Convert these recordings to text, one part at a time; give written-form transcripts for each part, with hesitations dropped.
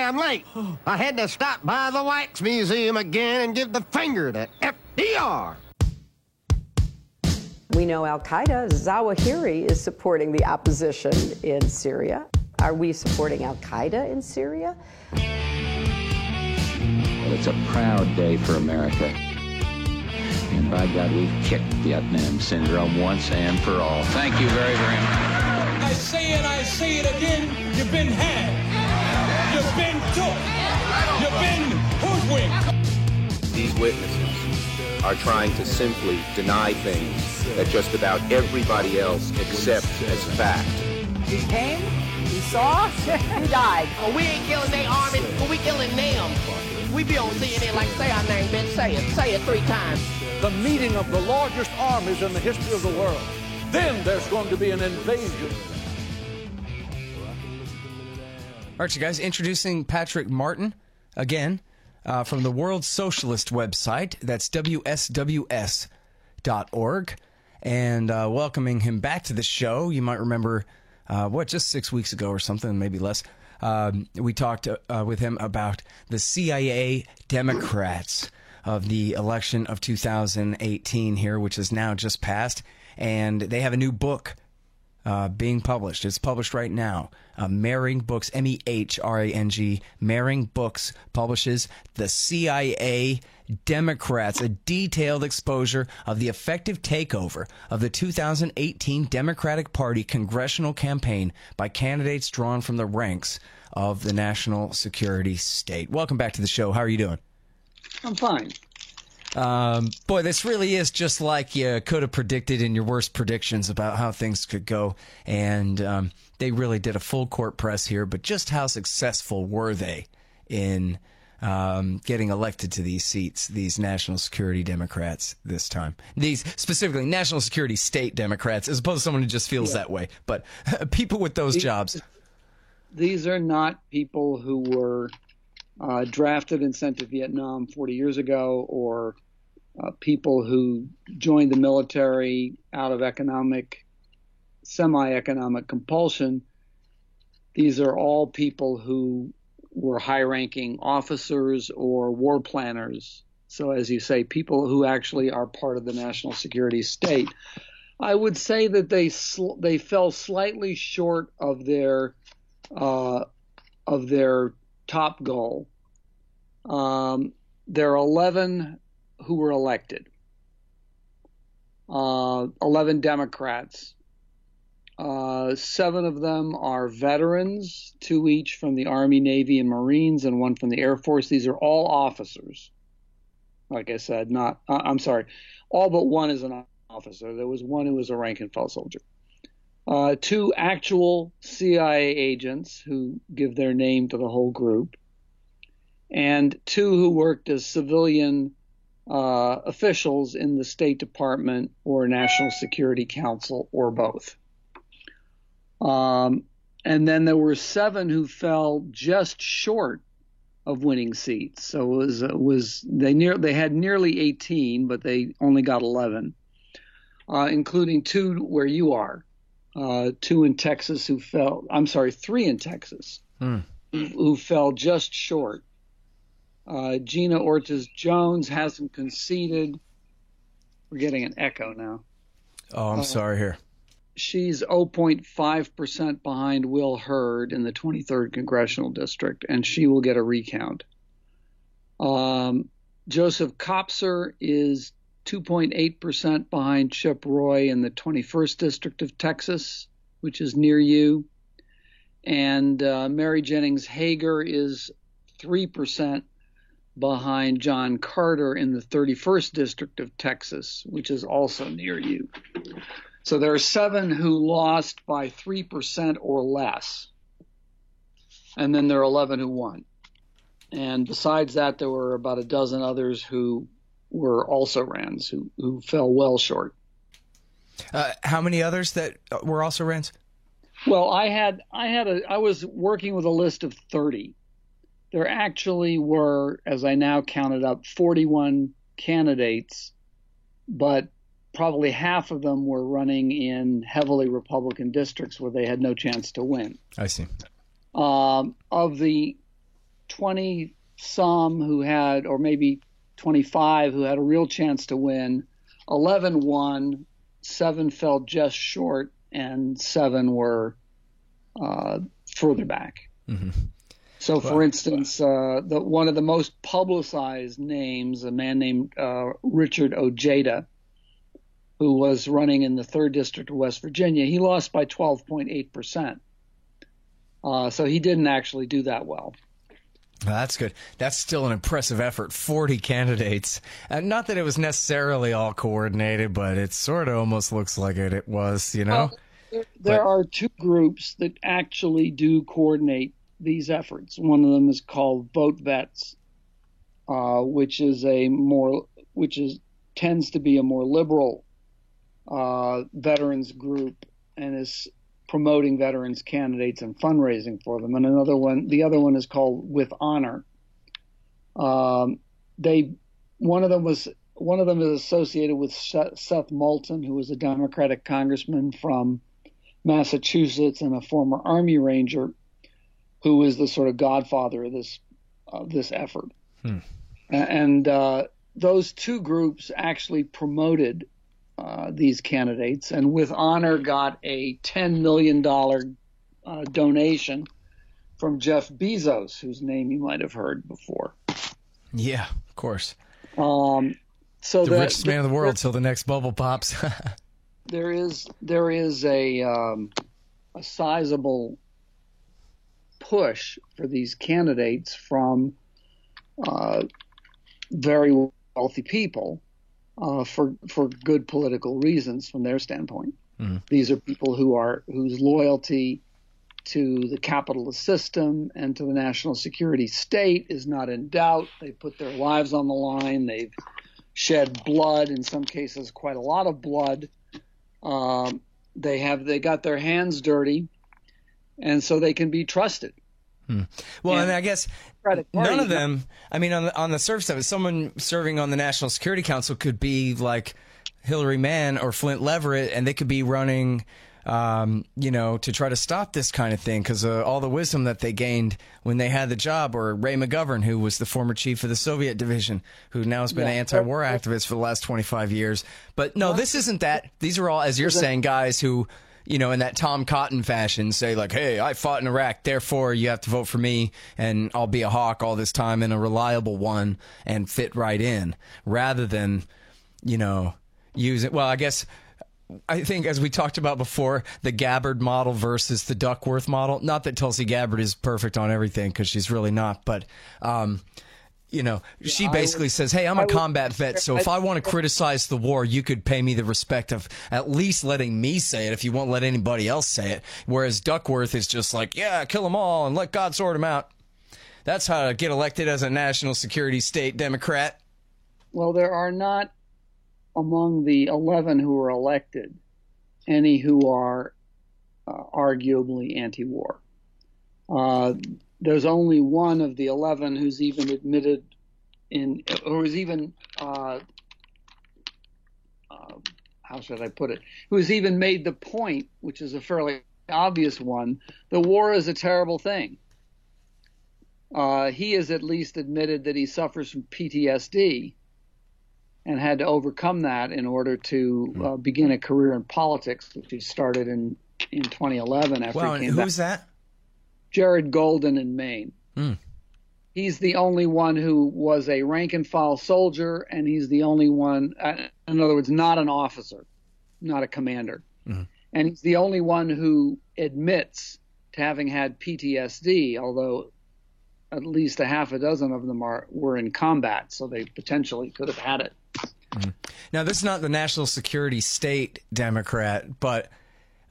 I'm late. I had to stop by the Wax Museum again and give the finger to FDR. We know al-Qaeda, Zawahiri, is supporting the opposition in Syria. Are we supporting al-Qaeda in Syria? Well, it's a proud day for America. And by God, we've kicked Vietnam syndrome once and for all. Thank you very, very much. I say it, I say it again, you've been had. You've been took. You've been hoodwinked. These witnesses are trying to simply deny things that just about everybody else accepts as fact. He came, he saw, he died. Well, we ain't killing their army, but we killing them. We be on CNN like, say our name, bitch, say it 3 times. The meeting of the largest armies in the history of the world. Then there's going to be an invasion. All right, you guys, introducing Patrick Martin again from the World Socialist website. That's WSWS.org. And welcoming him back to the show. You might remember, just 6 weeks ago or something, maybe less, we talked with him about the CIA Democrats of the election of 2018 here, which is now just passed. And they have a new book being published. It's published right now. Mehring Books, M-E-H-R-A-N-G, Mehring Books publishes The CIA Democrats, a detailed exposure of the effective takeover of the 2018 Democratic Party congressional campaign by candidates drawn from the ranks of the national security state. Welcome back to the show. How are you doing? I'm fine. Boy, this really is just like you could have predicted in your worst predictions about how things could go. And they really did a full court press here. But just how successful were they in getting elected to these seats, these national security Democrats this time? These specifically national security state Democrats, as opposed to someone who just feels that way. But people with those jobs. These are not people who were drafted and sent to Vietnam 40 years ago, or people who joined the military out of semi-economic compulsion. These are all people who were high-ranking officers or war planners. So, as you say, people who actually are part of the national security state. I would say that they fell slightly short of their top goal. There are 11 who were elected, 11 Democrats. 7 of them are veterans, 2 each from the Army, Navy, and Marines, and 1 from the Air Force. These are all officers. Like I said, all but 1 is an officer. There was 1 who was a rank-and-file soldier. 2 actual CIA agents who give their name to the whole group, and 2 who worked as civilian officials in the State Department or National Security Council, or both. And then there were 7 who fell just short of winning seats. So they had nearly 18, but they only got 11, including 2 where you are. 2 in Texas 3 in Texas who fell just short. Gina Ortiz Jones hasn't conceded. We're getting an echo now. Oh, I'm sorry here. She's 0.5% behind Will Hurd in the 23rd Congressional District, and she will get a recount. Joseph Kopser is 2.8% behind Chip Roy in the 21st District of Texas, which is near you. And Mary Jennings Hager is 3% behind John Carter in the 31st District of Texas, which is also near you. So there are 7 who lost by 3% or less. And then there are 11 who won. And besides that, there were about a dozen others who were also rans who fell well short. How many others that were also rans? Well, I was working with a list of 30. There actually were, as I now counted up, 41 candidates, but probably half of them were running in heavily Republican districts where they had no chance to win. I see. Of the 20 some who had, or maybe 25 who had a real chance to win. 11 won, 7 fell just short, and 7 were further back. Mm-hmm. So, for instance, one of the most publicized names, a man named Richard Ojeda, who was running in the 3rd District of West Virginia, he lost by 12.8%. So he didn't actually do that well. Well, that's good. That's still an impressive effort. 40 candidates. Not that it was necessarily all coordinated, but it sort of almost looks like it was, you know? There are 2 groups that actually do coordinate these efforts. One of them is called Vote Vets, which tends to be a more liberal veterans group and is promoting veterans candidates and fundraising for them. And the other one is called With Honor. One of them is associated with Seth Moulton, who was a Democratic congressman from Massachusetts and a former Army Ranger, who is the sort of godfather of this effort. And those 2 groups actually promoted these candidates, and With Honor got a $10 million donation from Jeff Bezos, whose name you might have heard before. Yeah, of course. So the richest man in the world till the next bubble pops. there is a sizable push for these candidates from very wealthy people for good political reasons from their standpoint. Mm-hmm. These are people whose loyalty to the capitalist system and to the national security state is not in doubt. They put their lives on the line. They've shed blood, in some cases quite a lot of blood. They got their hands dirty, and so they can be trusted. Well, and I guess none of them, I mean, on the surface of it, someone serving on the National Security Council could be like Hillary Mann or Flint Leverett, and they could be running, to try to stop this kind of thing because all the wisdom that they gained when they had the job, or Ray McGovern, who was the former chief of the Soviet division, who now has been an anti-war activist for the last 25 years. But no, this isn't that. These are all, as you're saying, guys who, in that Tom Cotton fashion, say like, hey, I fought in Iraq, therefore you have to vote for me, and I'll be a hawk all this time and a reliable one and fit right in, rather than, use it. Well, I think, as we talked about before, the Gabbard model versus the Duckworth model. Not that Tulsi Gabbard is perfect on everything, because she's really not, but she basically says, hey, I'm a combat vet, so if I want to criticize the war, you could pay me the respect of at least letting me say it if you won't let anybody else say it. Whereas Duckworth is just like, yeah, kill them all and let God sort them out. That's how to get elected as a national security state Democrat. Well, there are not, among the 11 who were elected, any who are arguably anti-war. There's only one of the 11 who's even admitted who's even made the point, which is a fairly obvious one, the war is a terrible thing. He has at least admitted that he suffers from PTSD and had to overcome that in order to begin a career in politics, which he started in 2011 after he came back. Who's that? Jared Golden in Maine. He's the only one who was a rank-and-file soldier, and he's the only one, in other words, not an officer, not a commander. And he's the only one who admits to having had PTSD, although at least a half a dozen of them were in combat, so they potentially could have had it. Now, this is not the National Security State Democrat, but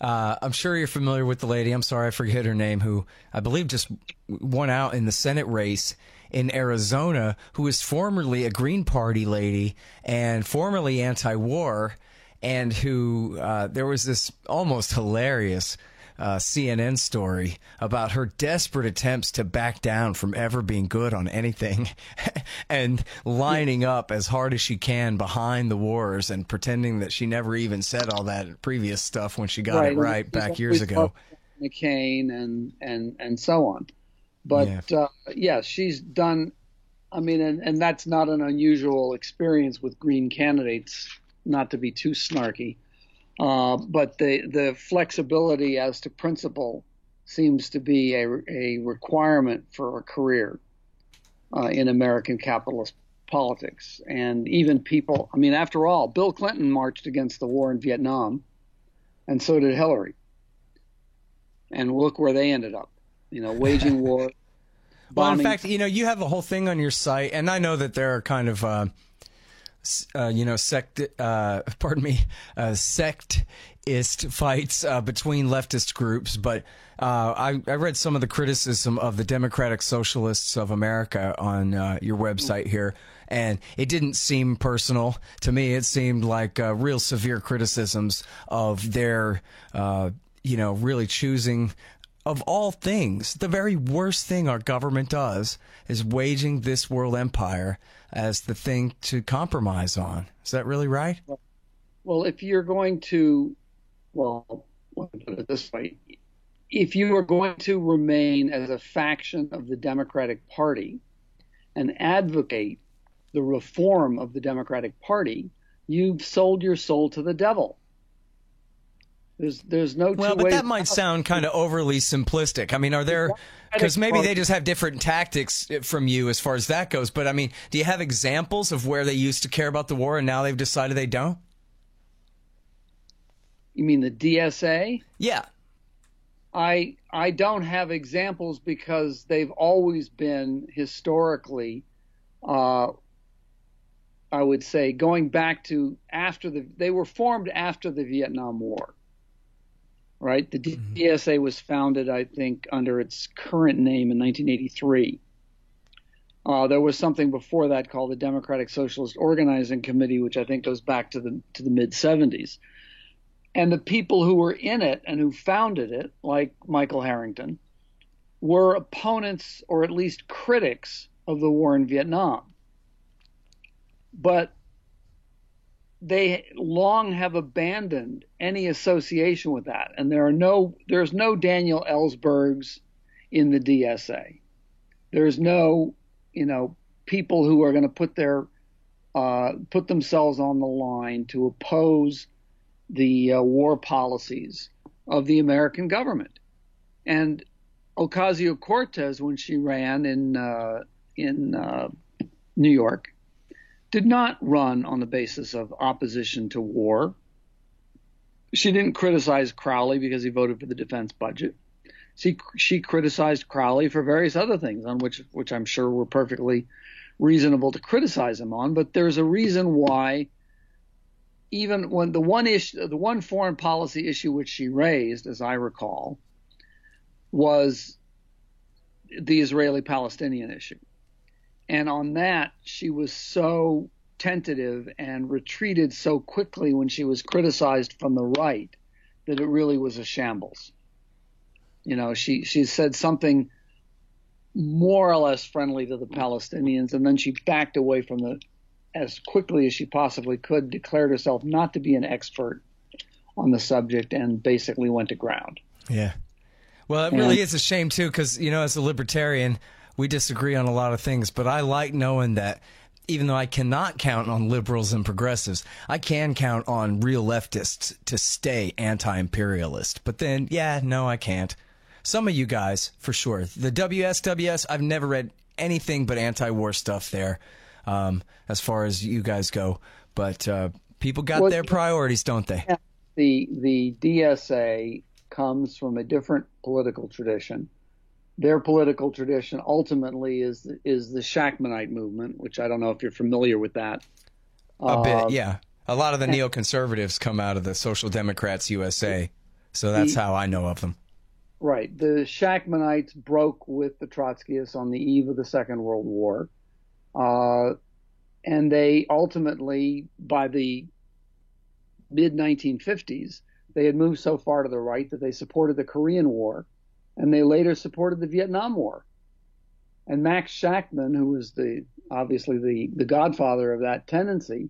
I'm sure you're familiar with the lady, I'm sorry I forget her name, who I believe just won out in the Senate race in Arizona, who is formerly a Green Party lady and formerly anti-war, and who there was this almost hilarious CNN story about her desperate attempts to back down from ever being good on anything and lining up as hard as she can behind the wars and pretending that she never even said all that previous stuff when she got it right back years ago. McCain and so on. But yes, she's done. I mean, and that's not an unusual experience with Green candidates, not to be too snarky. But the flexibility as to principle seems to be a requirement for a career in American capitalist politics. And even people, I mean, after all, Bill Clinton marched against the war in Vietnam, and so did Hillary. And look where they ended up, waging war. Well, in fact, you have a whole thing on your site, and I know that there are kind of, sectist fights between leftist groups, but I read some of the criticism of the Democratic Socialists of America on your website here, and it didn't seem personal to me. It seemed like real severe criticisms of their, really choosing, of all things, the very worst thing our government does is waging this world empire as the thing to compromise on. Is that really right? Well, if you're going to, let me put it this way. If you are going to remain as a faction of the Democratic Party and advocate the reform of the Democratic Party, you've sold your soul to the devil. There's no two ways. Well, but that might sound kind of overly simplistic. I mean, are there, because maybe they just have different tactics from you as far as that goes. But I mean, do you have examples of where they used to care about the war and now they've decided they don't? You mean the DSA? Yeah. I don't have examples because they've always been historically, I would say, going back to they were formed after the Vietnam War. Right? The DSA was founded, I think, under its current name in 1983. There was something before that called the Democratic Socialist Organizing Committee, which I think goes back to the mid-'70s. And the people who were in it and who founded it, like Michael Harrington, were opponents or at least critics of the war in Vietnam. But they long have abandoned any association with that. And there's no Daniel Ellsbergs in the DSA. There's no, people who are going to put themselves on the line to oppose the war policies of the American government. And Ocasio-Cortez, when she ran in New York, did not run on the basis of opposition to war. She didn't criticize Crowley because he voted for the defense budget. She criticized Crowley for various other things on which I'm sure were perfectly reasonable to criticize him on. But there's a reason why, even when the one foreign policy issue which she raised, as I recall, was the Israeli-Palestinian issue. And on that, she was so tentative and retreated so quickly when she was criticized from the right that it really was a shambles. She said something more or less friendly to the Palestinians, and then she backed away from it as quickly as she possibly could, declared herself not to be an expert on the subject, and basically went to ground. Yeah. Well, it really is a shame, too, because, as a libertarian, we disagree on a lot of things, but I like knowing that even though I cannot count on liberals and progressives, I can count on real leftists to stay anti-imperialist. But then, I can't. Some of you guys, for sure. The WSWS, I've never read anything but anti-war stuff there, as far as you guys go. But people got their priorities, don't they? The DSA comes from a different political tradition. Their political tradition ultimately is the Shachtmanite movement, which I don't know if you're familiar with that. A bit, yeah. A lot of the neoconservatives come out of the Social Democrats USA, so that's how I know of them. Right. The Shachtmanites broke with the Trotskyists on the eve of the Second World War, and they ultimately, by the mid-1950s, they had moved so far to the right that they supported the Korean War, and they later supported the Vietnam War. And Max Shachtman, who was obviously the godfather of that tendency,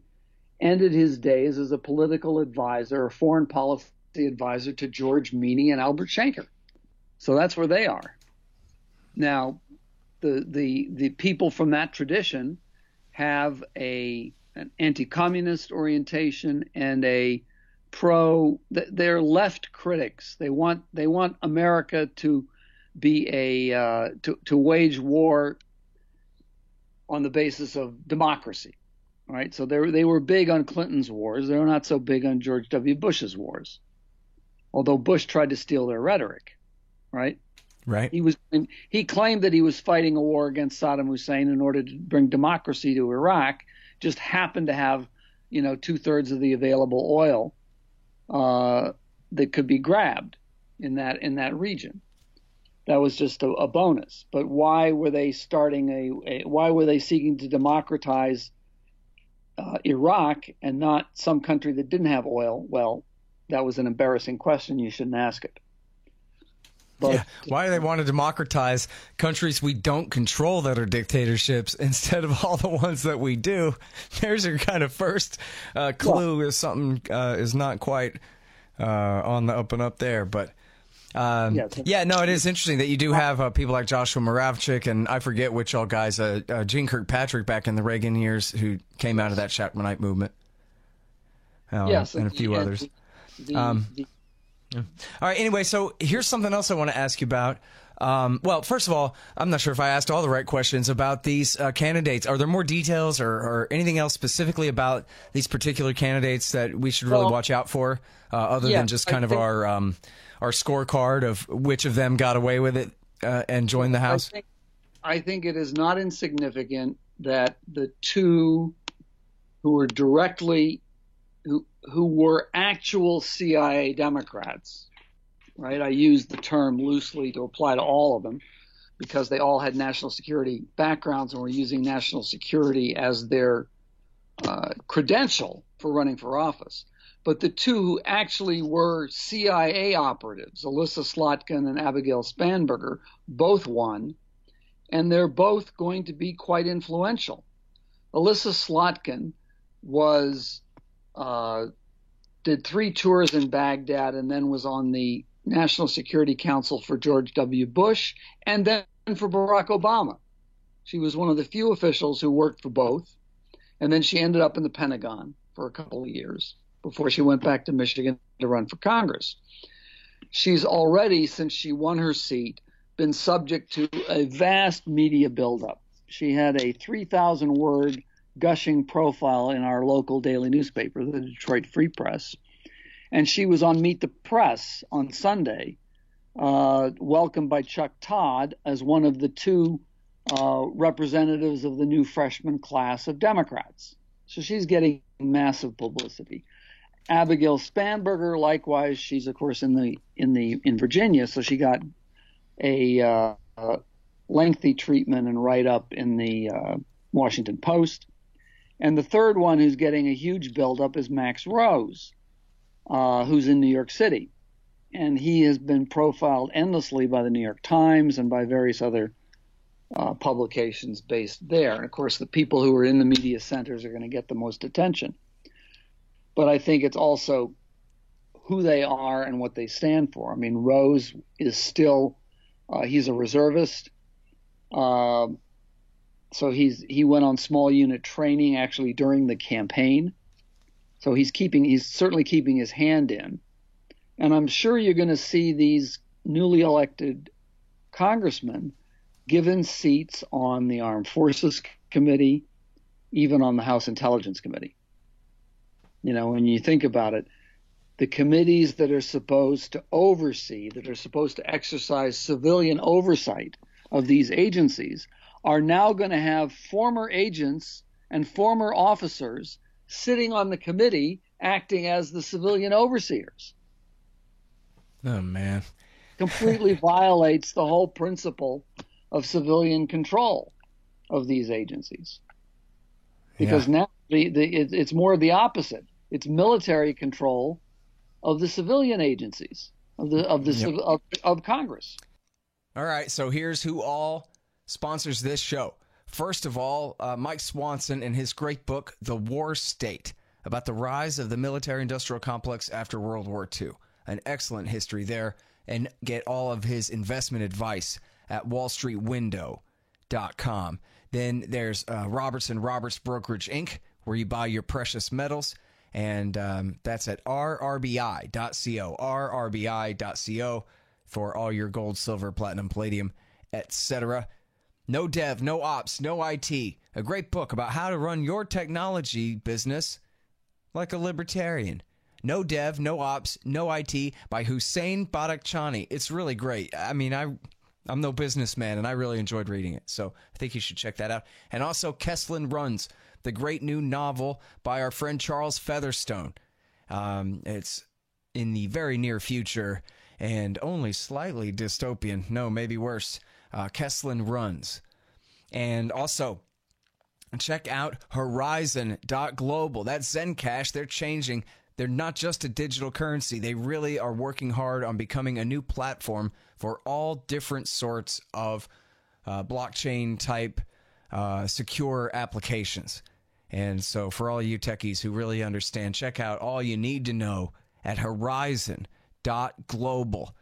ended his days as a political advisor, a foreign policy advisor to George Meany and Albert Shanker. So that's where they are. Now, the people from that tradition have an anti-communist orientation and they're left critics. They want America to be to wage war on the basis of democracy, right? So they were big on Clinton's wars. They were not so big on George W. Bush's wars, although Bush tried to steal their rhetoric, right? Right. He claimed that he was fighting a war against Saddam Hussein in order to bring democracy to Iraq. Just happened to have, 2/3 of the available oil that could be grabbed in that region. That was just a bonus. But why were they why were they seeking to democratize Iraq and not some country that didn't have oil? Well, that was an embarrassing question. You shouldn't ask it. But, yeah. Why do they want to democratize countries we don't control that are dictatorships instead of all the ones that we do? There's your kind of first clue if something is not quite on the up and up there. But it is interesting that you do have people like Joshua Moravchik and I forget which all guys, Gene Kirkpatrick back in the Reagan years who came out of that Shachtmanite movement. And a few others. All right. Anyway, so here's something else I want to ask you about. Well, first of all, I'm not sure if I asked all the right questions about these candidates. Are there more details or anything else specifically about these particular candidates that we should really watch out for, other than just kind of our scorecard of which of them got away with it and joined the House? I think it is not insignificant that the two who were who were actual CIA Democrats, right? I use the term loosely to apply to all of them because they all had national security backgrounds and were using national security as their credential for running for office. But the two who actually were CIA operatives, Elissa Slotkin and Abigail Spanberger, both won, and they're both going to be quite influential. Elissa Slotkin did 3 tours in Baghdad and then was on the National Security Council for George W. Bush and then for Barack Obama. She was one of the few officials who worked for both. And then she ended up in the Pentagon for a couple of years before she went back to Michigan to run for Congress. She's already, since she won her seat, been subject to a vast media buildup. She had a 3,000-word gushing profile in our local daily newspaper, the Detroit Free Press. And she was on Meet the Press on Sunday, welcomed by Chuck Todd as one of the 2 representatives of the new freshman class of Democrats. So she's getting massive publicity. Abigail Spanberger, likewise, she's of course in Virginia, so she got a lengthy treatment and write-up in the Washington Post. And the third one who's getting a huge buildup is Max Rose, who's in New York City. And he has been profiled endlessly by the New York Times and by various other publications based there. And, of course, the people who are in the media centers are going to get the most attention. But I think it's also who they are and what they stand for. I mean, Rose is still he's a reservist. So he went on small unit training actually during the campaign. So he's certainly keeping his hand in. And I'm sure you're going to see these newly elected congressmen given seats on the Armed Forces Committee, even on the House Intelligence Committee. When you think about it, the committees that are supposed to oversee, that are supposed to exercise civilian oversight of these agencies are now going to have former agents and former officers sitting on the committee acting as the civilian overseers. Oh, man. Completely violates the whole principle of civilian control of these agencies. Because now it's more of the opposite. It's military control of the civilian agencies of Congress. All right, so here's who all sponsors this show. First of all, Mike Swanson and his great book, The War State, about the rise of the military-industrial complex after World War II. An excellent history there, and get all of his investment advice at wallstreetwindow.com. Then there's Robertson Roberts Brokerage Inc., where you buy your precious metals, and that's at rrbi.co, rrbi.co, for all your gold, silver, platinum, palladium, etc. No Dev, No Ops, No IT, a great book about how to run your technology business like a libertarian. No Dev, No Ops, No IT by Hussein Badakhshani. It's really great. I mean, I'm no businessman, and I really enjoyed reading it, so I think you should check that out. And also Kesslin Runs, the great new novel by our friend Charles Featherstone. It's in the very near future and only slightly dystopian. No, maybe worse. Kesslin Runs. And also, check out Horizon.global. That's Zencash. They're changing. They're not just a digital currency. They really are working hard on becoming a new platform for all different sorts of blockchain-type secure applications. And so for all you techies who really understand, check out all you need to know at Horizon.global.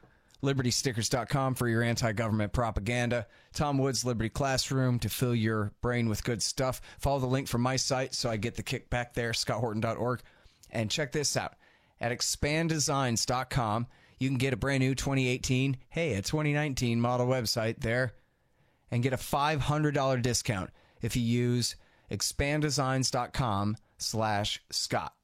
LibertyStickers.com for your anti-government propaganda. Tom Woods' Liberty Classroom to fill your brain with good stuff. Follow the link from my site so I get the kickback there, ScottHorton.org. And check this out. At expanddesigns.com, you can get a brand new 2018, a 2019 model website there, and get a $500 discount if you use expanddesigns.com/Scott.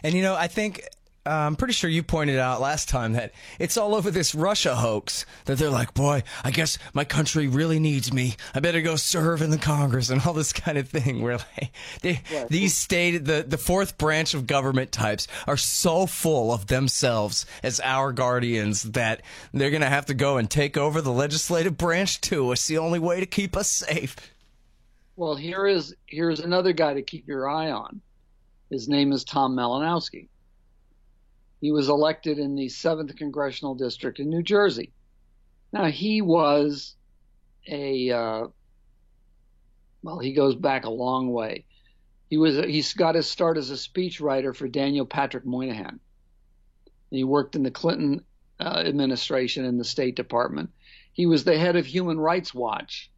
And, you know, I think... I'm pretty sure you pointed out last time that it's all over this Russia hoax, that they're like, boy, I guess my country really needs me. I better go serve in the Congress and all this kind of thing. Where like, these the fourth branch of government types are so full of themselves as our guardians that they're going to have to go and take over the legislative branch too. It's the only way to keep us safe. Well, here's another guy to keep your eye on. His name is Tom Malinowski. He was elected in the 7th Congressional District in New Jersey. Now, he was he goes back a long way. He's got his start as a speechwriter for Daniel Patrick Moynihan. He worked in the Clinton administration in the State Department. He was the head of Human Rights Watch,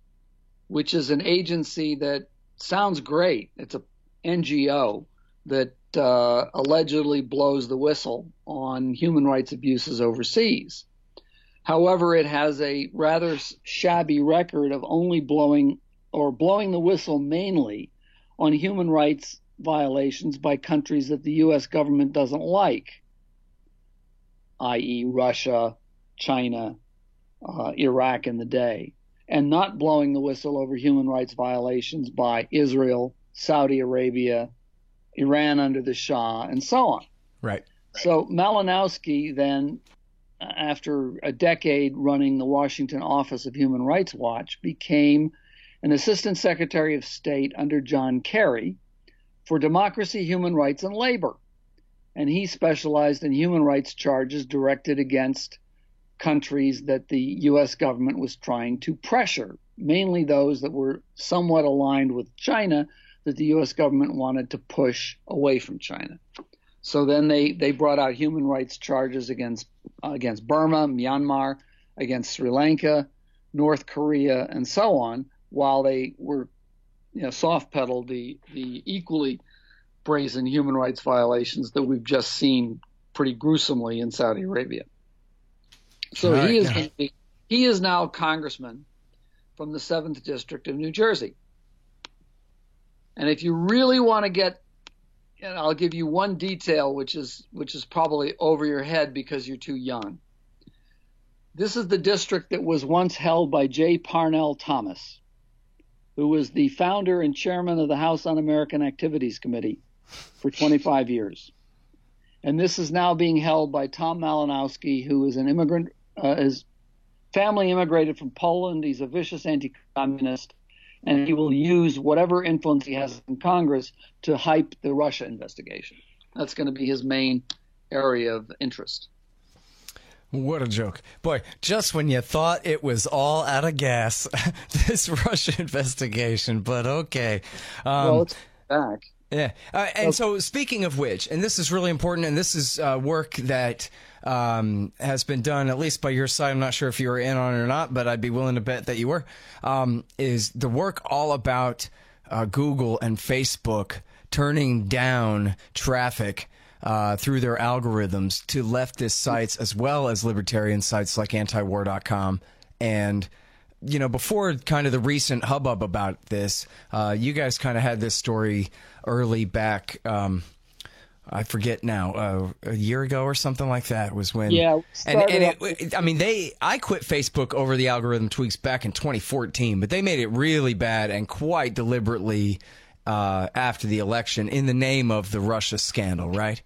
which is an agency that sounds great. It's a NGO that allegedly blows the whistle on human rights abuses overseas. However, it has a rather shabby record of only blowing the whistle mainly on human rights violations by countries that the U.S. government doesn't like, i.e. Russia, China, Iraq in the day, and not blowing the whistle over human rights violations by Israel, Saudi Arabia, Iran under the Shah, and so on. Right. So Malinowski then, after a decade running the Washington office of Human Rights Watch, became an assistant secretary of state under John Kerry for democracy, human rights, and labor. And he specialized in human rights charges directed against countries that the U.S. government was trying to pressure, mainly those that were somewhat aligned with China, that the U.S. government wanted to push away from China. So then they brought out human rights charges against Burma, Myanmar, against Sri Lanka, North Korea, and so on, while they were soft pedaled the equally brazen human rights violations that we've just seen pretty gruesomely in Saudi Arabia. So he is now a congressman from the 7th District of New Jersey. And if you really want to get, and I'll give you one detail, which is probably over your head because you're too young. This is the district that was once held by J. Parnell Thomas, who was the founder and chairman of the House Un-American Activities Committee for 25 years. And this is now being held by Tom Malinowski, who is an immigrant, his family immigrated from Poland. He's a vicious anti-communist. And he will use whatever influence he has in Congress to hype the Russia investigation. That's going to be his main area of interest. What a joke. Boy, just when you thought it was all out of gas, this Russia investigation, but okay. Well, it's back. Yeah. And so speaking of which, and this is really important, and this is work that has been done, at least by your side. I'm not sure if you were in on it or not, but I'd be willing to bet that you were. Is the work all about Google and Facebook turning down traffic through their algorithms to leftist sites as well as libertarian sites like antiwar.com. And, you know, before kind of the recent hubbub about this, you guys kind of had this story early back, I forget now, a year ago or something like that was when. Yeah. I quit Facebook over the algorithm tweaks back in 2014, but they made it really bad and quite deliberately after the election in the name of the Russia scandal, right?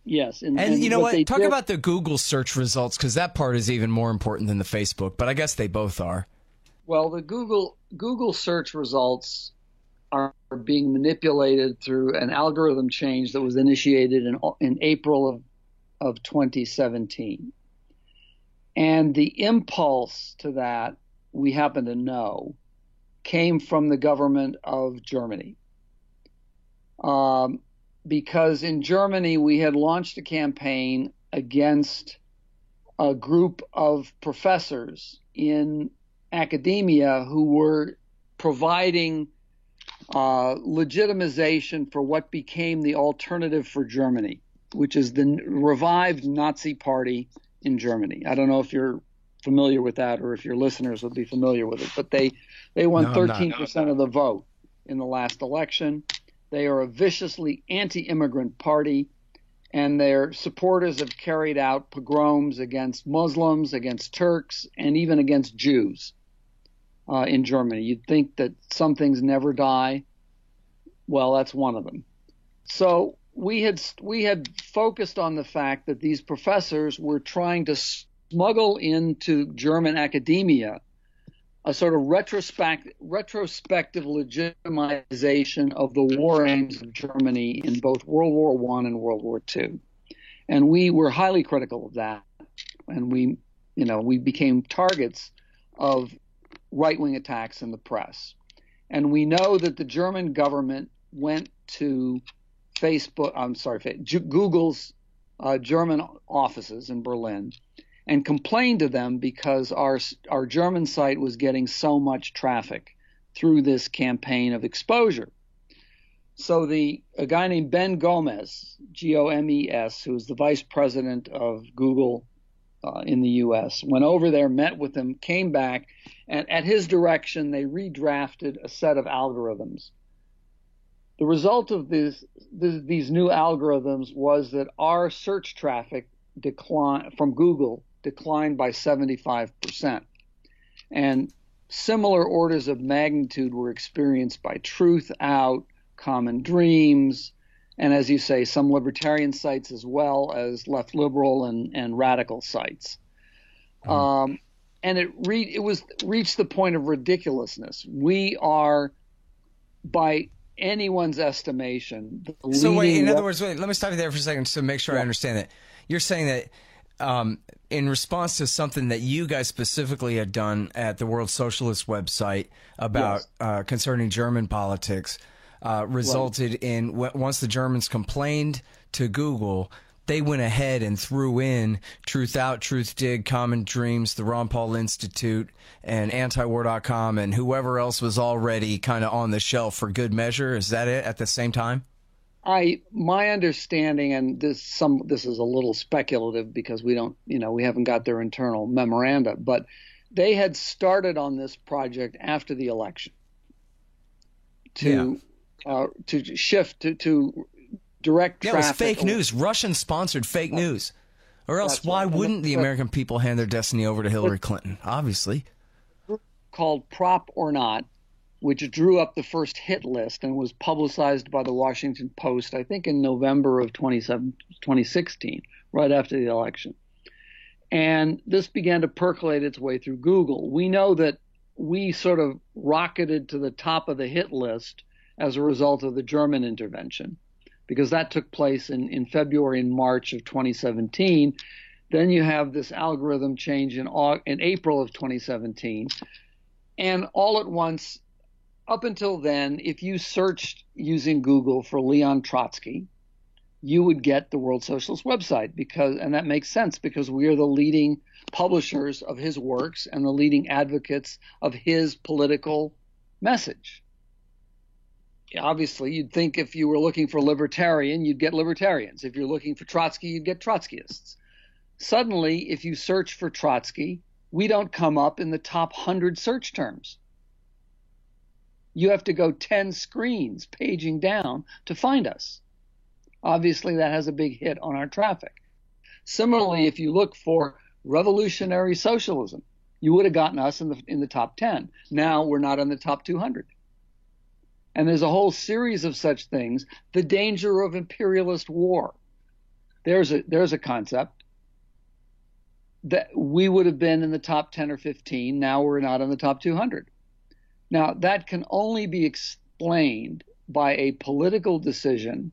Yes. And you know what? Talk about the Google search results, because that part is even more important than the Facebook, but I guess they both are. Well, the Google search results are being manipulated through an algorithm change that was initiated in April of 2017. And the impulse to that, we happen to know, came from the government of Germany. Because in Germany, we had launched a campaign against a group of professors in academia who were providing legitimization for what became the Alternative for Germany, which is the revived Nazi party in Germany. I don't know if you're familiar with that or if your listeners would be familiar with it, but they won 13% of the vote in the last election. They are a viciously anti-immigrant party, and their supporters have carried out pogroms against Muslims, against Turks, and even against Jews in Germany. You'd think that some things never die. Well, that's one of them. So we had focused on the fact that these professors were trying to smuggle into German academia a sort of retrospective legitimization of the war aims of Germany in both World War I and World War II. And we were highly critical of that. And we became targets of right-wing attacks in the press. And we know that the German government went to Google's German offices in Berlin and complained to them because our German site was getting so much traffic through this campaign of exposure. So a guy named Ben Gomes, Gomes, who was the vice president of Google in the U.S., went over there, met with him, came back, and at his direction, they redrafted a set of algorithms. The result of these new algorithms was that our search traffic from Google declined by 75%. And similar orders of magnitude were experienced by Truth Out, Common Dreams, and as you say, some libertarian sites as well as left liberal and radical sites. And it reached the point of ridiculousness. We are, by anyone's estimation, the leading... So wait, in other words, let me stop you there for a second to make sure I understand that. You're saying that in response to something that you guys specifically had done at the World Socialist website about concerning German politics, resulted in, once the Germans complained to Google, they went ahead and threw in Truth Out, Truth Dig, Common Dreams, the Ron Paul Institute, and antiwar.com, and whoever else was already kind of on the shelf for good measure. Is that it at the same time? My understanding, and this is a little speculative because we haven't got their internal memoranda, but they had started on this project after the election to shift to direct traffic. Yeah, it was fake news, Russian-sponsored fake news. Or else why wouldn't the American people hand their destiny over to Hillary Clinton? Obviously. Called Prop or Not, which drew up the first hit list and was publicized by the Washington Post, I think in November of 2016, right after the election. And this began to percolate its way through Google. We know that we sort of rocketed to the top of the hit list as a result of the German intervention, because that took place in February and March of 2017. Then you have this algorithm change in April of 2017. And all at once, up until then, if you searched using Google for Leon Trotsky, you would get the World Socialist website, and that makes sense because we are the leading publishers of his works and the leading advocates of his political message. Obviously, you'd think if you were looking for libertarian, you'd get libertarians. If you're looking for Trotsky, you'd get Trotskyists. Suddenly, if you search for Trotsky, we don't come up in the top 100 search terms. You have to go 10 screens paging down to find us. Obviously, that has a big hit on our traffic. Similarly, if you look for revolutionary socialism, you would have gotten us in the top 10. Now we're not in the top 200. And there's a whole series of such things. The danger of imperialist war. There's a concept that we would have been in the top 10 or 15. Now we're not in the top 200. Now that can only be explained by a political decision.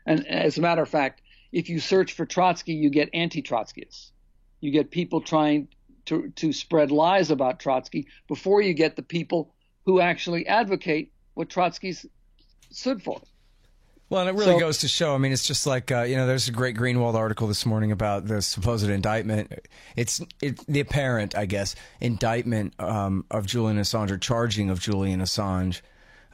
And as a matter of fact, if you search for Trotsky, you get anti-Trotskyists. You get people trying to spread lies about Trotsky before you get the people who actually advocate what Trotsky stood for. Well, and it really goes to show, I mean, it's just like, there's a great Greenwald article this morning about the supposed indictment. It's the apparent, I guess, indictment of Julian Assange, or charging of Julian Assange,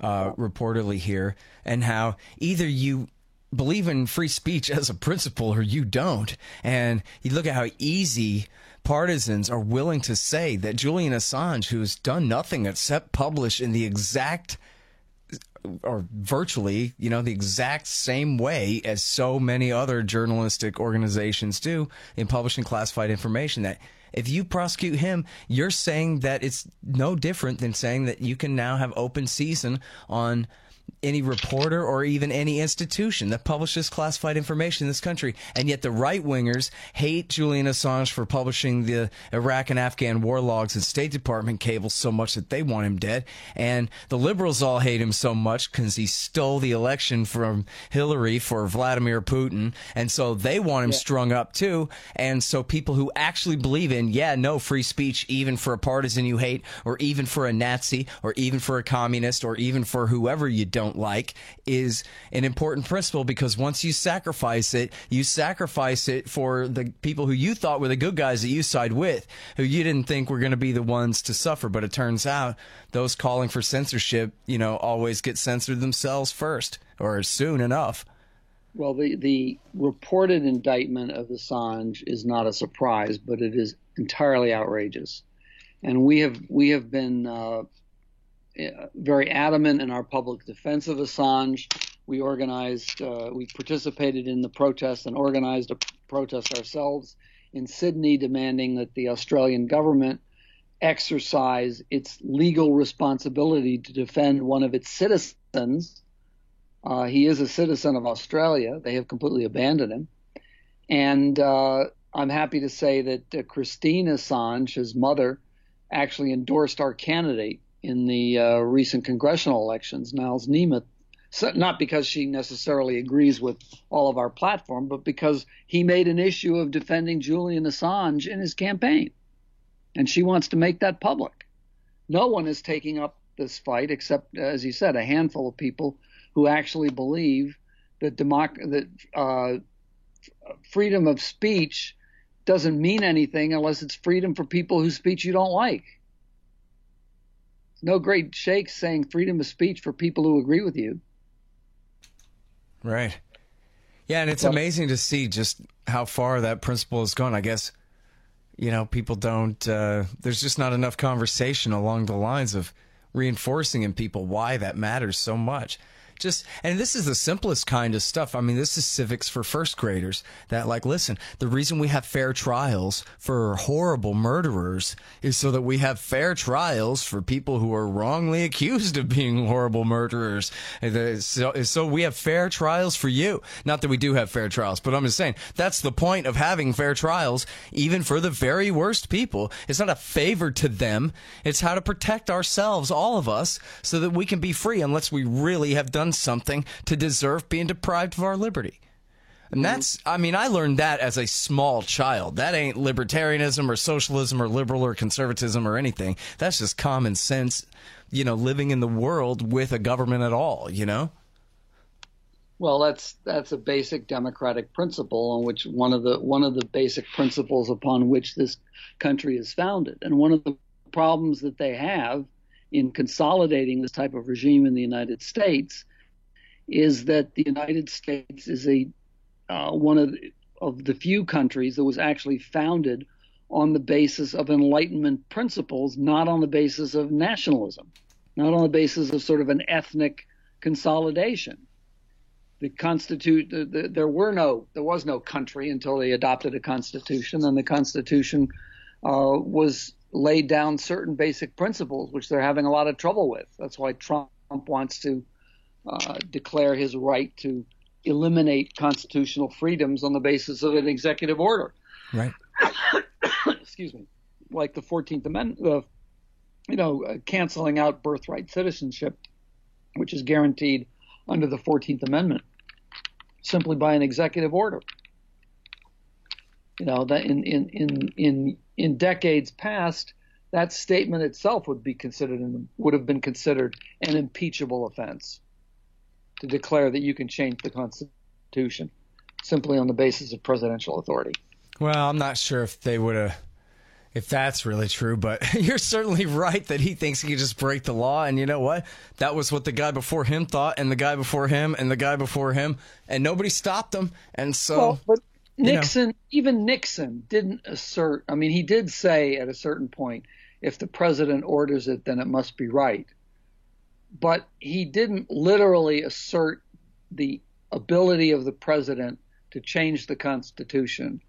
reportedly here, and how either you believe in free speech as a principle or you don't. And you look at how easy partisans are willing to say that Julian Assange, who's done nothing except publish in the exact or virtually, the exact same way as so many other journalistic organizations do in publishing classified information, that if you prosecute him, you're saying that it's no different than saying that you can now have open season on any reporter or even any institution that publishes classified information in this country. And yet the right-wingers hate Julian Assange for publishing the Iraq and Afghan war logs and State Department cables so much that they want him dead. And the liberals all hate him so much because he stole the election from Hillary for Vladimir Putin. And so they want him strung up too. And so people who actually believe in, no free speech, even for a partisan you hate, or even for a Nazi, or even for a communist, or even for whoever you don't like, is an important principle, because once you sacrifice it for the people who you thought were the good guys that you side with, who you didn't think were going to be the ones to suffer. But it turns out those calling for censorship, always get censored themselves first, or soon enough. Well, the reported indictment of Assange is not a surprise, but it is entirely outrageous. And we have been very adamant in our public defense of Assange. We participated in the protest and organized a protest ourselves in Sydney, demanding that the Australian government exercise its legal responsibility to defend one of its citizens. He is a citizen of Australia. They have completely abandoned him. And I'm happy to say that Christine Assange, his mother, actually endorsed our candidate in the recent congressional elections, Niles Nemeth, not because she necessarily agrees with all of our platform, but because he made an issue of defending Julian Assange in his campaign. And she wants to make that public. No one is taking up this fight except, as you said, a handful of people who actually believe that freedom of speech doesn't mean anything unless it's freedom for people whose speech you don't like. No great shakes saying freedom of speech for people who agree with you. Right. Yeah, and it's amazing to see just how far that principle has gone. I guess, people don't, there's just not enough conversation along the lines of reinforcing in people why that matters so much. And this is the simplest kind of stuff. I mean, this is civics for first graders, that listen, the reason we have fair trials for horrible murderers is so that we have fair trials for people who are wrongly accused of being horrible murderers. So we have fair trials for you. Not that we do have fair trials, but I'm just saying that's the point of having fair trials, even for the very worst people. It's not a favor to them. It's how to protect ourselves, all of us, so that we can be free, unless we really have done something to deserve being deprived of our liberty. And I learned that as a small child. That ain't libertarianism or socialism or liberal or conservatism or anything. That's just common sense, living in the world with a government at all, Well, that's a basic democratic principle on which one of the basic principles upon which this country is founded. And one of the problems that they have in consolidating this type of regime in the United States is that the United States is one of the few countries that was actually founded on the basis of Enlightenment principles, not on the basis of nationalism, not on the basis of sort of an ethnic consolidation. There was no country until they adopted a constitution, and the constitution was laid down certain basic principles, which they're having a lot of trouble with. That's why Trump wants to declare his right to eliminate constitutional freedoms on the basis of an executive order. Right. Excuse me. Like the 14th Amendment, canceling out birthright citizenship, which is guaranteed under the 14th Amendment, simply by an executive order. That in decades past, that statement itself would have been considered an impeachable offense, to declare that you can change the Constitution simply on the basis of presidential authority. Well, I'm not sure if that's really true, but you're certainly right that he thinks he can just break the law. And you know what? That was what the guy before him thought, and the guy before him, and the guy before him, and nobody stopped him. And so, but even Nixon didn't assert. I mean, he did say at a certain point, if the president orders it, then it must be right. But he didn't literally assert the ability of the president to change the Constitution.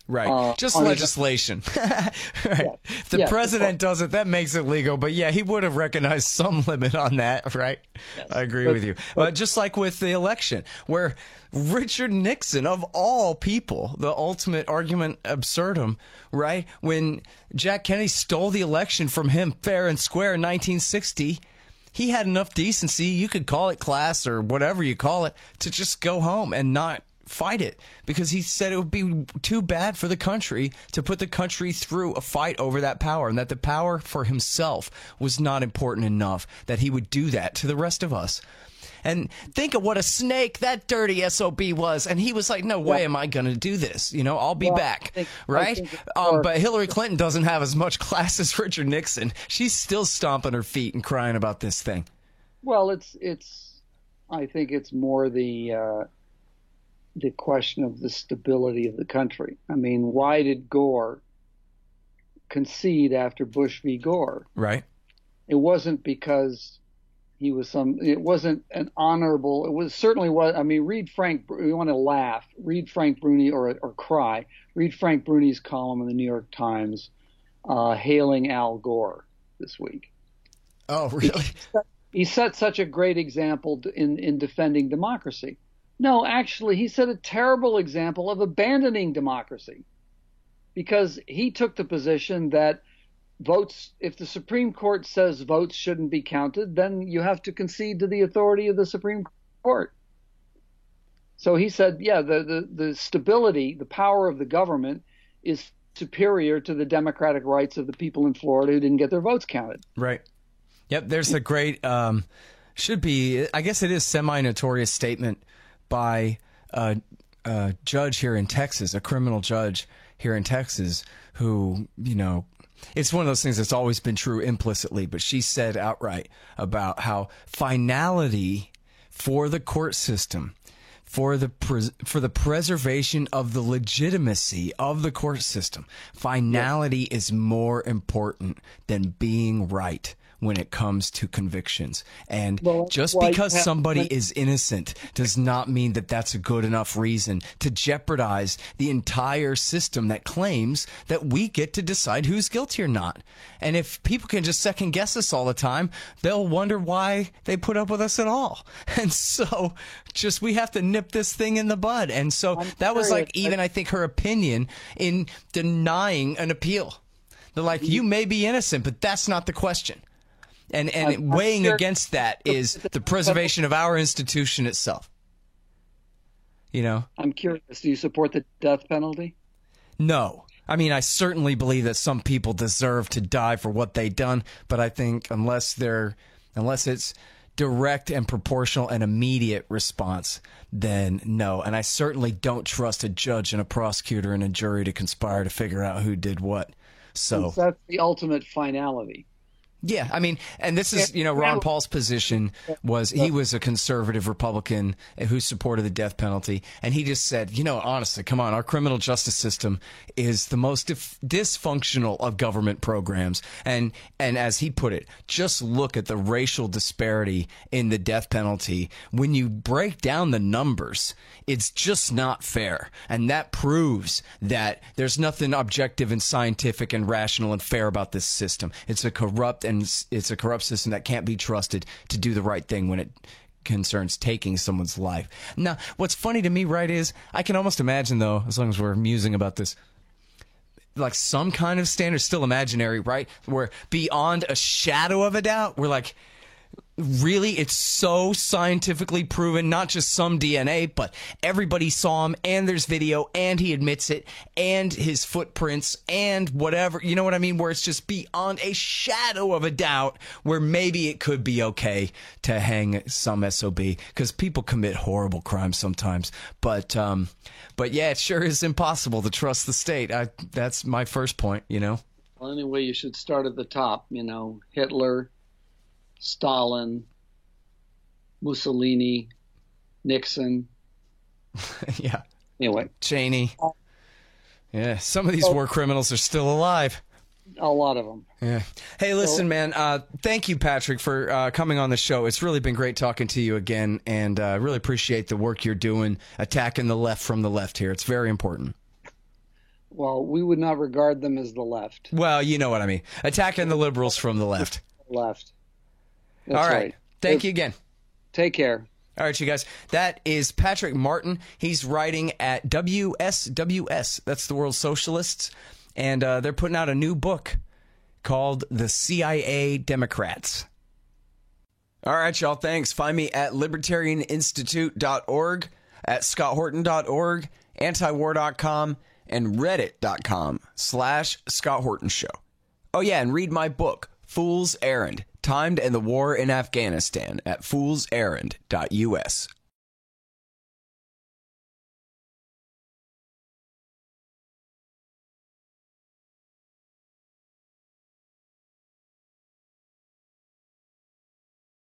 Right. Just legislation. Right. Yeah. If the president does it, that makes it legal. But yeah, he would have recognized some limit on that, right? Yes. I agree with you. But just like with the election, where Richard Nixon, of all people, the ultimate argument absurdum, right? When Jack Kennedy stole the election from him fair and square in 1960, he had enough decency, you could call it class or whatever you call it, to just go home and not fight it, because he said it would be too bad for the country to put the country through a fight over that power, and that the power for himself was not important enough that he would do that to the rest of us. And think of what a snake that dirty SOB was. And he was like, no way am I going to do this. I'll be back. Right? But Hillary Clinton doesn't have as much class as Richard Nixon. She's still stomping her feet and crying about this thing. Well, I think it's more the question of the stability of the country. I mean, why did Gore concede after Bush v. Gore? Right. It wasn't because it wasn't an honorable, it was certainly what, I mean, read Frank, you want to laugh, read Frank Bruni or cry, read Frank Bruni's column in the New York Times, hailing Al Gore this week. Oh, really? He set such a great example in defending democracy. No, actually, he set a terrible example of abandoning democracy, because he took the position that votes, if the Supreme Court says votes shouldn't be counted, then you have to concede to the authority of the Supreme Court. So he said, yeah, the stability, the power of the government is superior to the democratic rights of the people in Florida who didn't get their votes counted. Right. Yep. There's a great, should be, I guess it is semi-notorious statement by a judge here in Texas, a criminal judge here in Texas, who, it's one of those things that's always been true implicitly, but she said outright about how finality for the court system, for the preservation of the legitimacy of the court system, finality is more important than being right when it comes to convictions. And just because somebody is innocent does not mean that that's a good enough reason to jeopardize the entire system that claims that we get to decide who's guilty or not. And if people can just second guess us all the time, they'll wonder why they put up with us at all. And so we have to nip this thing in the bud. And so that was like even, I think, her opinion in denying an appeal. They're like, you may be innocent, but that's not the question. And weighing against that is the preservation of our institution itself. I'm curious, do you support the death penalty? No. I mean, I certainly believe that some people deserve to die for what they've done, but I think unless it's direct and proportional and immediate response, then no. And I certainly don't trust a judge and a prosecutor and a jury to conspire to figure out who did what. So that's the ultimate finality. Yeah, I mean, and this is, Ron Paul's position was he was a conservative Republican who supported the death penalty, and he just said, honestly, come on, our criminal justice system is the most dysfunctional of government programs, and as he put it, just look at the racial disparity in the death penalty. When you break down the numbers, it's just not fair, and that proves that there's nothing objective and scientific and rational and fair about this system. It's a corrupt system that can't be trusted to do the right thing when it concerns taking someone's life. Now, what's funny to me, right, is I can almost imagine, though, as long as we're musing about this, like some kind of standard, still imaginary, right, where beyond a shadow of a doubt, we're like, really, it's so scientifically proven, not just some DNA, but everybody saw him, and there's video, and he admits it, and his footprints, and whatever, you know what I mean, where it's just beyond a shadow of a doubt, where maybe it could be okay to hang some SOB, because people commit horrible crimes sometimes, but yeah, it sure is impossible to trust the state. That's my first point, Well, anyway, you should start at the top, Hitler, Stalin, Mussolini, Nixon. Yeah. Anyway. Cheney. Yeah, some of these war criminals are still alive. A lot of them. Yeah. Hey, listen, man, thank you, Patrick, for coming on the show. It's really been great talking to you again, and I really appreciate the work you're doing, attacking the left from the left here. It's very important. Well, we would not regard them as the left. Well, you know what I mean. Attacking the liberals from the left. Left. That's all right. Thank you again. Take care. All right, you guys. That is Patrick Martin. He's writing at WSWS. That's the World Socialists. And they're putting out a new book called The CIA Democrats. All right, y'all. Thanks. Find me at libertarianinstitute.org, at scotthorton.org, antiwar.com, and reddit.com/Scott Horton Show. Oh, yeah, and read my book, Fool's Errand, Time to End the War in Afghanistan, at foolserrand.us.